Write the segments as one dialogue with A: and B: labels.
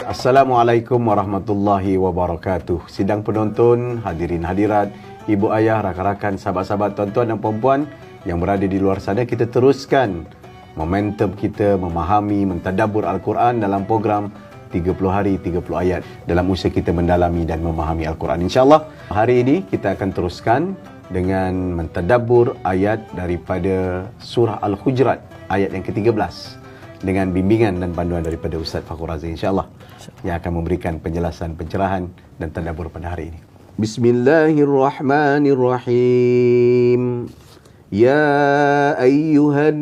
A: Assalamualaikum warahmatullahi wabarakatuh. Sidang penonton, hadirin hadirat, ibu ayah, rakan-rakan, sahabat-sahabat, tuan-tuan dan puan-puan yang berada di luar sana, kita teruskan momentum kita memahami, mentadabbur Al-Quran dalam program 30 hari 30 ayat dalam usaha kita mendalami dan memahami Al-Quran. InsyaAllah hari ini kita akan teruskan dengan mentadabbur ayat daripada surah Al-Hujurat ayat yang ke-13 dengan bimbingan dan panduan daripada Ustaz Fakhur Razi, insyaAllah, yang akan memberikan penjelasan, pencerahan dan tadabbur pada hari ini. Bismillahirrahmanirrahim. Ya ayyuhan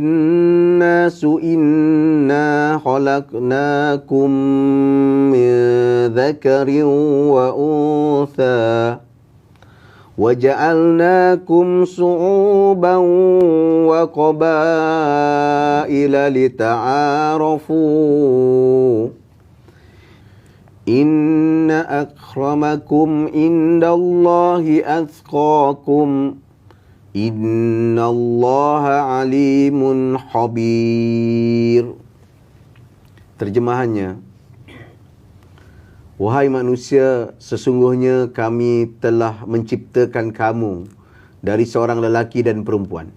A: nasu inna khalaqnakum min dzakarin wa untha وَجَعَلْنَاكُمْ شُعُوبًا وَقَبَائِلَ لِتَعَارَفُوا إِنَّ أَكْرَمَكُمْ عِندَ اللَّهِ أَتْقَاكُمْ إِنَّ اللَّهَ عَلِيمٌ خَبِيرٌ. Terjemahannya, wahai manusia, sesungguhnya kami telah menciptakan kamu dari seorang lelaki dan perempuan.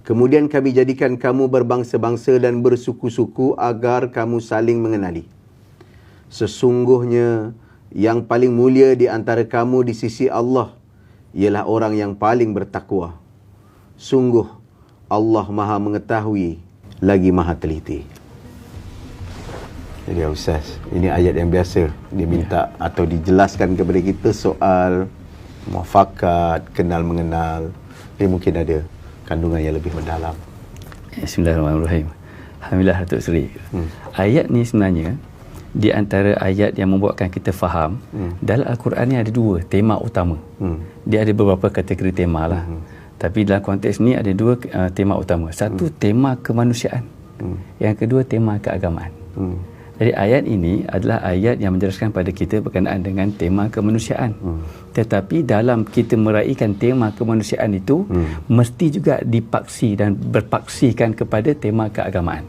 A: Kemudian kami jadikan kamu berbangsa-bangsa dan bersuku-suku agar kamu saling mengenali. Sesungguhnya yang paling mulia di antara kamu di sisi Allah ialah orang yang paling bertakwa. Sungguh Allah Maha mengetahui lagi Maha teliti. Jadi Ustaz, ini ayat yang biasa. Dia minta atau dijelaskan kepada kita soal muafakat, kenal mengenal. Ini mungkin ada kandungan yang lebih mendalam.
B: Bismillahirrahmanirrahim. Alhamdulillah Datuk Seri. Ayat ni sebenarnya di antara ayat yang membuatkan kita faham dalam Al-Quran ni ada dua tema utama. Dia ada beberapa kategori tema lah. Tapi dalam konteks ni ada dua tema utama. Satu tema kemanusiaan. Yang kedua tema keagamaan. Jadi ayat ini adalah ayat yang menjelaskan pada kita berkenaan dengan tema kemanusiaan. Tetapi dalam kita meraihkan tema kemanusiaan itu, mesti juga dipaksi dan berpaksikan kepada tema keagamaan.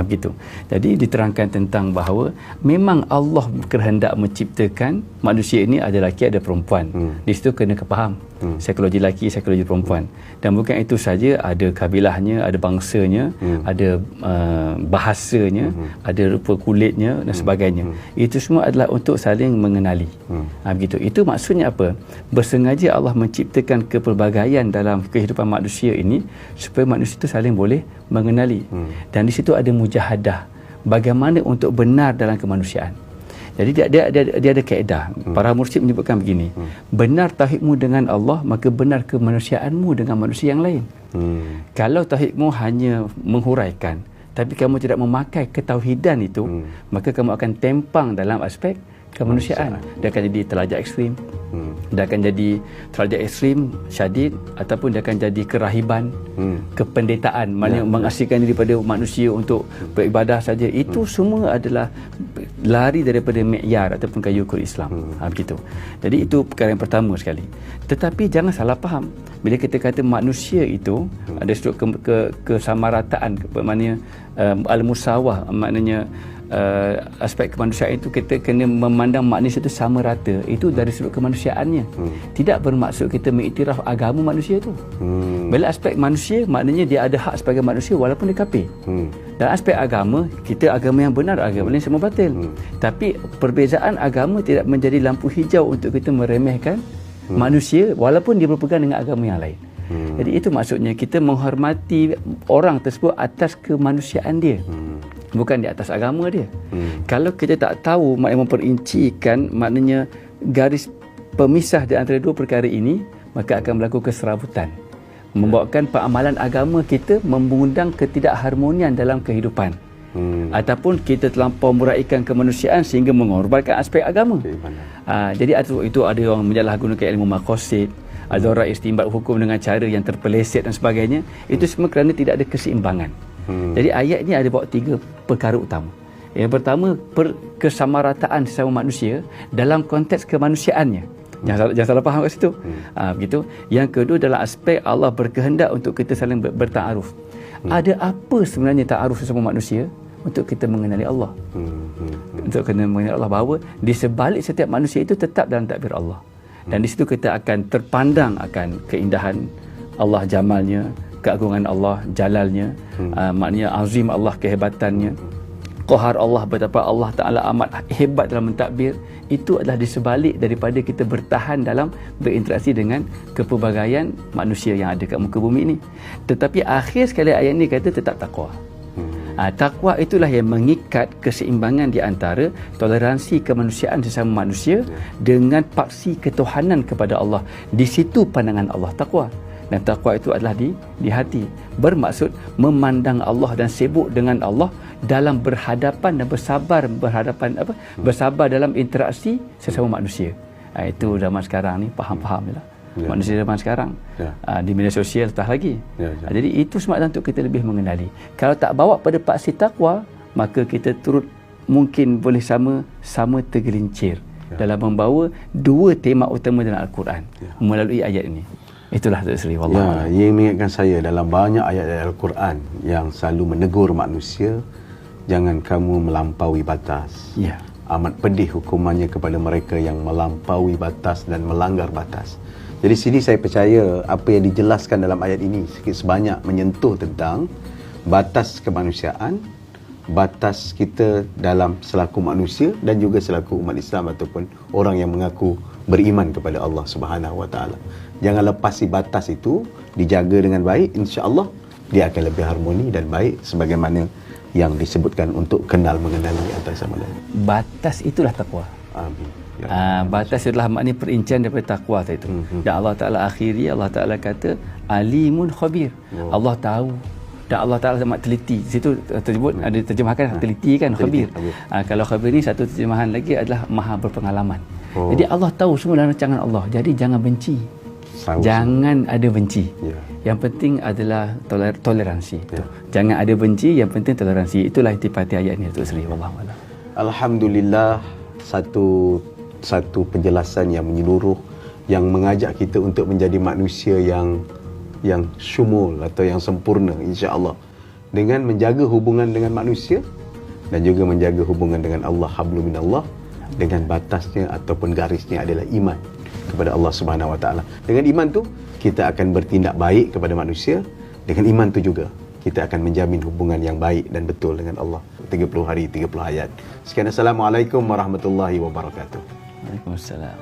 B: Begitu. Jadi diterangkan tentang bahawa memang Allah berkehendak menciptakan manusia ini ada lelaki ada perempuan. Di situ kena kepaham psikologi lelaki, psikologi perempuan. Dan bukan itu saja, ada kabilahnya, ada bangsanya, ada bahasanya, ada rupa kulitnya dan sebagainya. Itu semua adalah untuk saling mengenali. Begitu. Itu maksudnya apa? Bersengaja Allah menciptakan kepelbagaian dalam kehidupan manusia ini supaya manusia itu saling boleh mengenali. Dan di situ ada mujahadah, bagaimana untuk benar dalam kemanusiaan. Jadi dia ada kaedah. Para mursyid menyebutkan begini, benar tauhidmu dengan Allah, maka benar kemanusiaanmu dengan manusia yang lain. Kalau tauhidmu hanya menghuraikan, tapi kamu tidak memakai ketauhidan itu, maka kamu akan tempang dalam aspek kemanusiaan. Dia akan jadi terlajak ekstrim, dia akan jadi terlajak ekstrim syadid, ataupun dia akan jadi kerahiban, kependetaan, maknanya mengasihkan diri pada manusia untuk beribadah saja. Itu semua adalah lari daripada mi'yar ataupun kayu ukur Islam. Begitu. Jadi itu perkara yang pertama sekali. Tetapi jangan salah faham. Bila kita kata manusia itu ada sudut kesamarataan, maknanya al-musawah, maknanya aspek kemanusiaan itu kita kena memandang manusia itu sama rata. Itu dari sudut kemanusiaannya. Tidak bermaksud kita mengiktiraf agama manusia itu. Bila aspek manusia, maknanya dia ada hak sebagai manusia walaupun dia kafir. Dan aspek agama, kita agama yang benar, agama lain semua batil. Tapi perbezaan agama tidak menjadi lampu hijau untuk kita meremehkan manusia walaupun dia berpegang dengan agama yang lain. Jadi itu maksudnya kita menghormati orang tersebut atas kemanusiaan dia, bukan di atas agama dia. Kalau kita tak tahu, maknanya memperincikan, maknanya garis pemisah di antara dua perkara ini, maka akan berlaku keserabutan, membawakan peramalan agama kita mengundang ketidakharmonian dalam kehidupan. Ataupun kita terlampau muraikan kemanusiaan sehingga mengorbankan aspek agama. Jadi itu ada orang menyalahgunakan ilmu maqasid, ada orang istinbat hukum dengan cara yang terpeleset dan sebagainya. Itu semua kerana tidak ada keseimbangan. Jadi ayat ini ada bawa tiga perkara utama. Yang pertama, kesamarataan sesama manusia dalam konteks kemanusiaannya. Jangan salah faham kat situ. Begitu. Yang kedua dalam aspek Allah berkehendak untuk kita saling bertaaruf. Ada apa sebenarnya ta'aruf sesama manusia? untuk kita mengenali Allah. Untuk kena mengenali Allah, bahawa di sebalik setiap manusia itu tetap dalam takdir Allah. Dan di situ kita akan terpandang akan keindahan Allah, jamalnya, keagungan Allah, jalalnya, maknanya azim Allah, kehebatannya, qahar Allah, betapa Allah Ta'ala amat hebat dalam mentadbir. Itu adalah di sebalik daripada kita bertahan dalam berinteraksi dengan kepelbagaian manusia yang ada kat muka bumi ini. Tetapi akhir sekali ayat ini kata tetap takwa. Takwa itulah yang mengikat keseimbangan di antara toleransi kemanusiaan sesama manusia dengan paksi ketuhanan kepada Allah. Di situ pandangan Allah takwa. Dan takwa itu adalah di hati. Bermaksud memandang Allah dan sibuk dengan Allah dalam berhadapan dan bersabar dalam interaksi sesama manusia. Itu zaman sekarang ni faham je lah. Manusia zaman sekarang di media sosial tak lagi. Jadi itu semata untuk kita lebih mengenali. Kalau tak bawa pada paksi takwa, maka kita turut mungkin boleh sama tergelincir dalam membawa dua tema utama dalam Al-Quran melalui ayat ini. Itulah Datuk Seri, wallah.
A: Ia mengingatkan saya dalam banyak ayat-ayat Al-Quran yang selalu menegur manusia, jangan kamu melampaui batas. Amat pedih hukumannya kepada mereka yang melampaui batas dan melanggar batas. Jadi sini saya percaya apa yang dijelaskan dalam ayat ini sikit sebanyak menyentuh tentang batas kemanusiaan, batas kita dalam selaku manusia dan juga selaku umat Islam ataupun orang yang mengaku beriman kepada Allah Subhanahu Wa Taala. Jangan lepasi batas itu, dijaga dengan baik, insya-Allah dia akan lebih harmoni dan baik sebagaimana yang disebutkan untuk kenal mengenali antara sama lain.
B: Batas itulah takwa.
A: Amin.
B: Batas adalah maknanya perincian daripada takwa itu. Dan Allah Ta'ala akhiri, Allah Ta'ala kata alimun khabir. Allah tahu dan Allah Ta'ala amat teliti. Di situ tersebut ada terjemahkan teliti kan, khabir. Kalau khabir ni satu terjemahan lagi adalah maha berpengalaman. Jadi Allah tahu semua dalam rancangan Allah. Jadi jangan benci. Jangan ada benci. Yang penting adalah toleransi. Jangan ada benci, yang penting toleransi. Itulah intipati ayat ni Datuk Seri, wallahu a'lam.
A: Alhamdulillah, satu penjelasan yang menyeluruh yang mengajak kita untuk menjadi manusia yang syumul atau yang sempurna, insya-Allah, dengan menjaga hubungan dengan manusia dan juga menjaga hubungan dengan Allah, hablum minallah, dengan batasnya ataupun garisnya adalah iman kepada Allah Subhanahu Wa Taala. Dengan iman tu kita akan bertindak baik kepada manusia, dengan iman tu juga kita akan menjamin hubungan yang baik dan betul dengan Allah. 30 hari 30 ayat. Sekian, assalamualaikum warahmatullahi wabarakatuh.
B: Waalaikumsalam.